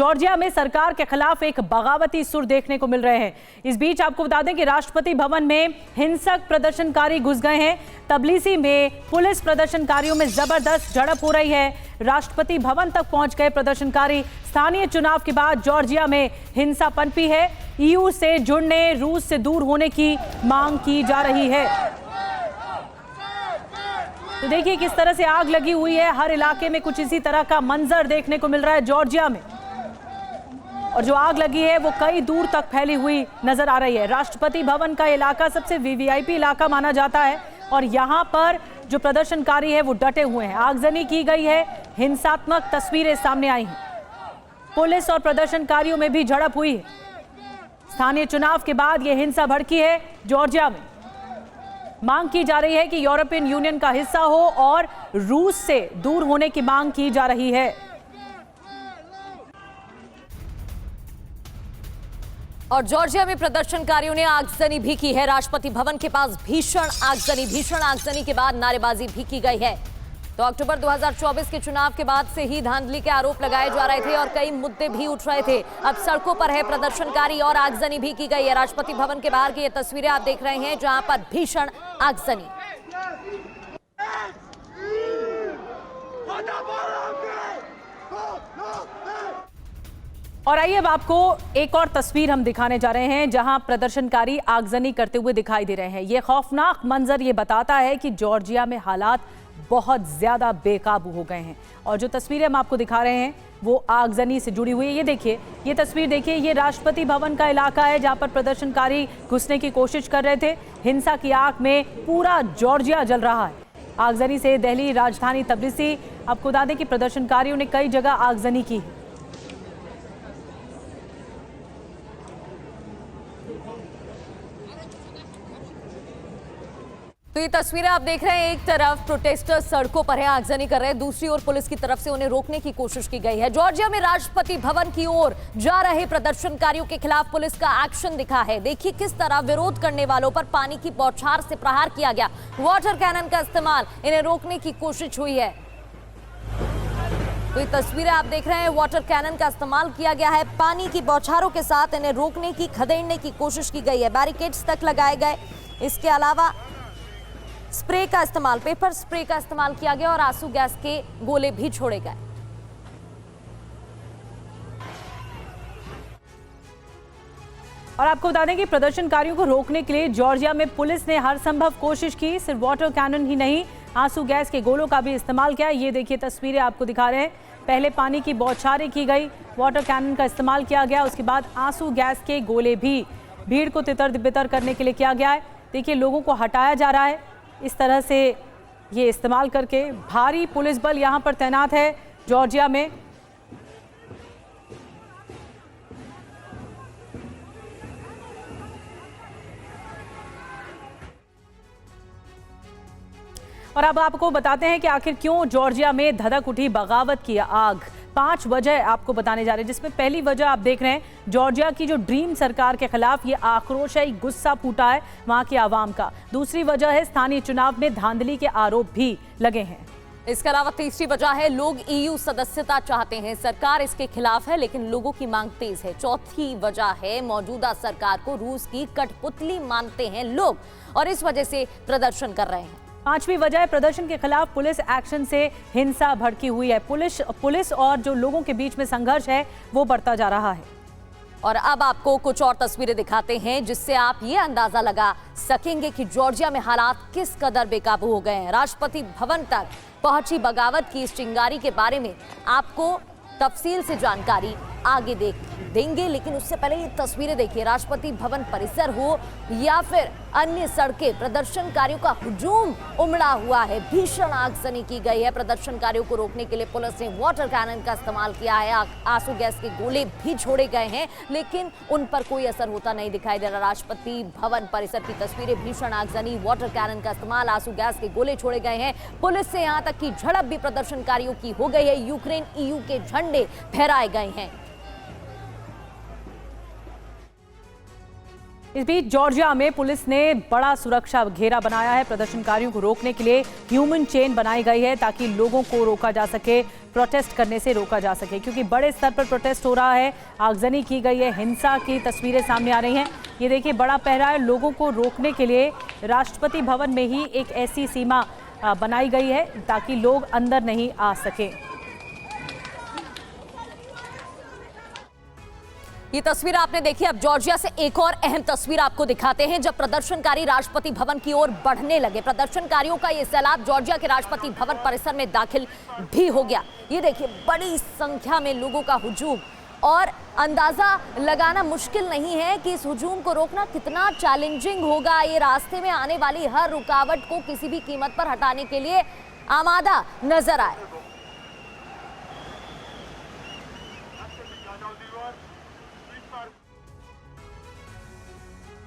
Georgia में सरकार के खिलाफ एक बगावती सुर देखने को मिल रहे हैं। इस बीच आपको बता दें कि राष्ट्रपति भवन में हिंसक प्रदर्शनकारी घुस गए हैं। तबलीसी में पुलिस प्रदर्शनकारियों में जबरदस्त झड़प हो रही है। राष्ट्रपति भवन तक पहुंच गए प्रदर्शनकारी। स्थानीय चुनाव के बाद जॉर्जिया में हिंसा पनपी है। ईयू से जुड़ने, रूस से दूर होने की मांग की जा रही है। तो देखिए किस तरह से आग लगी हुई है। हर इलाके में कुछ इसी तरह का मंजर देखने को मिल रहा है जॉर्जिया में, और जो आग लगी है वो कई दूर तक फैली हुई नजर आ रही है। राष्ट्रपति भवन का इलाका सबसे वीवीआईपी इलाका माना जाता है, और यहाँ पर जो प्रदर्शनकारी है वो डटे हुए हैं। आगजनी की गई है, हिंसात्मक तस्वीरें सामने आई हैं। पुलिस और प्रदर्शनकारियों में भी झड़प हुई है। स्थानीय चुनाव के बाद यह हिंसा भड़की है जॉर्जिया में। मांग की जा रही है कि यूरोपियन यूनियन का हिस्सा हो और रूस से दूर होने की मांग की जा रही है। और जॉर्जिया में प्रदर्शनकारियों ने आगजनी भी की है। राष्ट्रपति भवन के पास भीषण आगजनी के बाद नारेबाजी भी की गई है। तो अक्टूबर 2024 के चुनाव के बाद से ही धांधली के आरोप लगाए जा रहे थे और कई मुद्दे भी उठ रहे थे। अब सड़कों पर है प्रदर्शनकारी और आगजनी भी की गई है। राष्ट्रपति भवन के बाहर की ये तस्वीरें आप देख रहे हैं, जहां पर भीषण आगजनी। और आइए अब आपको एक और तस्वीर हम दिखाने जा रहे हैं, जहां प्रदर्शनकारी आगजनी करते हुए दिखाई दे रहे हैं। यह खौफनाक मंजर ये बताता है कि जॉर्जिया में हालात बहुत ज्यादा बेकाबू हो गए हैं। और जो तस्वीरें हम आपको दिखा रहे हैं वो आगजनी से जुड़ी हुई है। ये देखिए, ये तस्वीर देखिए, ये राष्ट्रपति भवन का इलाका है जहां पर प्रदर्शनकारी घुसने की कोशिश कर रहे थे। हिंसा की आग में पूरा जॉर्जिया जल रहा है। आगजनी से दिल्ली राजधानी तबलीसी, आपको बता दें कि प्रदर्शनकारियों ने कई जगह आगजनी की है। तो ये तस्वीरें आप देख रहे हैं, एक तरफ प्रोटेस्टर्स सड़कों पर है, आगजनी कर रहे हैं, दूसरी ओर पुलिस की तरफ से उन्हें रोकने की कोशिश की गई है। जॉर्जिया में राष्ट्रपति भवन की ओर जा रहे प्रदर्शनकारियों के खिलाफ पुलिस का एक्शन दिखा है। देखिए किस तरह विरोध करने वालों पर पानी की बौछार से प्रहार किया गया। वाटर कैनन का इस्तेमाल, इन्हें रोकने की कोशिश हुई है। तो ये तस्वीरें आप देख रहे हैं, वाटर कैनन का इस्तेमाल किया गया है। पानी की बौछारों के साथ इन्हें रोकने की, खदेड़ने की कोशिश की गई है। बैरिकेड्स तक लगाए गए। इसके अलावा स्प्रे का इस्तेमाल, पेपर स्प्रे का इस्तेमाल किया गया और आंसू गैस के गोले भी छोड़े गए। और आपको बता दें कि प्रदर्शनकारियों को रोकने के लिए जॉर्जिया में पुलिस ने हर संभव कोशिश की। सिर्फ वाटर कैनन ही नहीं, आंसू गैस के गोलों का भी इस्तेमाल किया। ये देखिए तस्वीरें आपको दिखा रहे हैं। पहले पानी की बौछारें की गई, वाटर कैनन का इस्तेमाल किया गया, उसके बाद आंसू गैस के गोले भी भीड़ को तितर बितर करने के लिए किया गया है। देखिए लोगों को हटाया जा रहा है। इस तरह से ये इस्तेमाल करके भारी पुलिस बल यहां पर तैनात है जॉर्जिया में। और अब आपको बताते हैं कि आखिर क्यों जॉर्जिया में धधक उठी बगावत की आग। 5 वजह आपको बताने जा रहे हैं, जिसमें पहली वजह आप देख रहे हैं, जॉर्जिया की जो ड्रीम सरकार के खिलाफ ये आक्रोश है, गुस्सा फूटा है वहां की आवाम का। दूसरी वजह है स्थानीय चुनाव में धांधली के आरोप भी लगे हैं। इसके अलावा तीसरी वजह है लोग ईयू सदस्यता चाहते हैं, सरकार इसके खिलाफ है लेकिन लोगों की मांग तेज है। चौथी वजह है मौजूदा सरकार को रूस की कठपुतली मानते हैं लोग और इस वजह से प्रदर्शन कर रहे हैं। पांचवी वजह प्रदर्शन के खिलाफ पुलिस एक्शन से हिंसा भड़की हुई है। पुलिस और जो लोगों के बीच में संघर्ष है वो बढ़ता जा रहा है। और अब आपको कुछ और तस्वीरें दिखाते हैं जिससे आप ये अंदाजा लगा सकेंगे कि जॉर्जिया में हालात किस कदर बेकाबू हो गए हैं। राष्ट्रपति भवन तक पहुंची बगावत की इस चिंगारी के बारे में आपको तफसील से जानकारी आगे देंगे, लेकिन उससे पहले ये तस्वीरें देखिए। राष्ट्रपति भवन परिसर हो या फिर अन्य सड़कें, प्रदर्शनकारियों का हुजूम उमड़ा हुआ है। भीषण आगजनी की गई है। प्रदर्शनकारियों को रोकने के लिए पुलिस ने वाटर कैनन का इस्तेमाल किया है। आंसू गैस के गोले भी छोड़े गए हैं, लेकिन उन पर कोई असर होता नहीं दिखाई दे रहा। राष्ट्रपति भवन परिसर की तस्वीरें, भीषण आगजनी, वाटर कैनन का इस्तेमाल, आंसू गैस के गोले छोड़े गए हैं। पुलिस से यहां तक की झड़प भी प्रदर्शनकारियों की हो गई है। यूक्रेन ईयू के झंडे फहराए गए हैं। इस बीच जॉर्जिया में पुलिस ने बड़ा सुरक्षा घेरा बनाया है। प्रदर्शनकारियों को रोकने के लिए ह्यूमन चेन बनाई गई है ताकि लोगों को रोका जा सके, प्रोटेस्ट करने से रोका जा सके, क्योंकि बड़े स्तर पर प्रोटेस्ट हो रहा है। आगजनी की गई है, हिंसा की तस्वीरें सामने आ रही हैं। ये देखिए, बड़ा पहरा है। लोगों को रोकने के लिए राष्ट्रपति भवन में ही एक ऐसी सीमा बनाई गई है ताकि लोग अंदर नहीं आ सके। ये तस्वीर आपने देखी। अब जॉर्जिया से एक और अहम तस्वीर आपको दिखाते हैं, जब प्रदर्शनकारी राष्ट्रपति भवन की ओर बढ़ने लगे। प्रदर्शनकारियों का ये सैलाब जॉर्जिया के राष्ट्रपति भवन परिसर में दाखिल भी हो गया। ये देखिए, बड़ी संख्या में लोगों का हुजूम, और अंदाजा लगाना मुश्किल नहीं है कि इस हुजूम को रोकना कितना चैलेंजिंग होगा। ये रास्ते में आने वाली हर रुकावट को किसी भी कीमत पर हटाने के लिए आमादा नजर आए।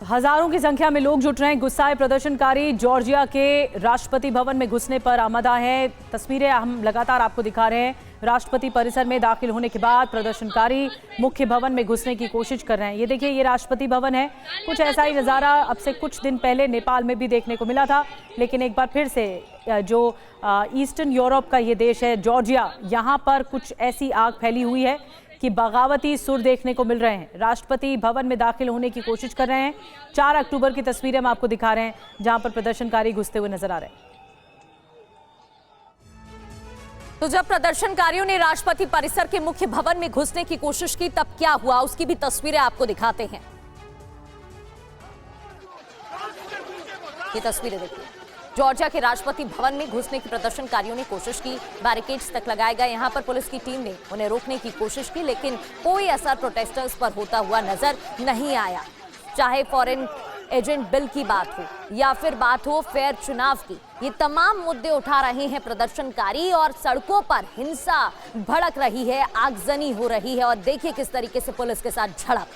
हजारों की संख्या में लोग जुट रहे हैं। गुस्साए प्रदर्शनकारी जॉर्जिया के राष्ट्रपति भवन में घुसने पर आमादा है। तस्वीरें हम लगातार आपको दिखा रहे हैं। राष्ट्रपति परिसर में दाखिल होने के बाद प्रदर्शनकारी मुख्य भवन में घुसने की कोशिश कर रहे हैं। ये देखिए, ये राष्ट्रपति भवन है। कुछ ऐसा ही नज़ारा अब से कुछ दिन पहले नेपाल में भी देखने को मिला था, लेकिन एक बार फिर से जो ईस्टर्न यूरोप का ये देश है जॉर्जिया, यहाँ पर कुछ ऐसी आग फैली हुई है कि बगावती सुर देखने को मिल रहे हैं। राष्ट्रपति भवन में दाखिल होने की कोशिश कर रहे हैं। 4 अक्टूबर की तस्वीरें हम आपको दिखा रहे हैं, जहां पर प्रदर्शनकारी घुसते हुए नजर आ रहे हैं। तो जब प्रदर्शनकारियों ने राष्ट्रपति परिसर के मुख्य भवन में घुसने की कोशिश की, तब क्या हुआ, उसकी भी तस्वीरें आपको दिखाते हैं। ये तस्वीरें देखिए, जॉर्जिया के राष्ट्रपति भवन में घुसने की प्रदर्शनकारियों ने कोशिश की। बैरिकेड्स तक लगाए गए। यहाँ पर पुलिस की टीम ने उन्हें रोकने की कोशिश की, लेकिन कोई असर प्रोटेस्टर्स पर होता हुआ नजर नहीं आया। चाहे फॉरेन एजेंट बिल की बात हो या फिर बात हो फेयर चुनाव की, ये तमाम मुद्दे उठा रहे हैं प्रदर्शनकारी, और सड़कों पर हिंसा भड़क रही है, आगजनी हो रही है। और देखिए किस तरीके से पुलिस के साथ झड़प।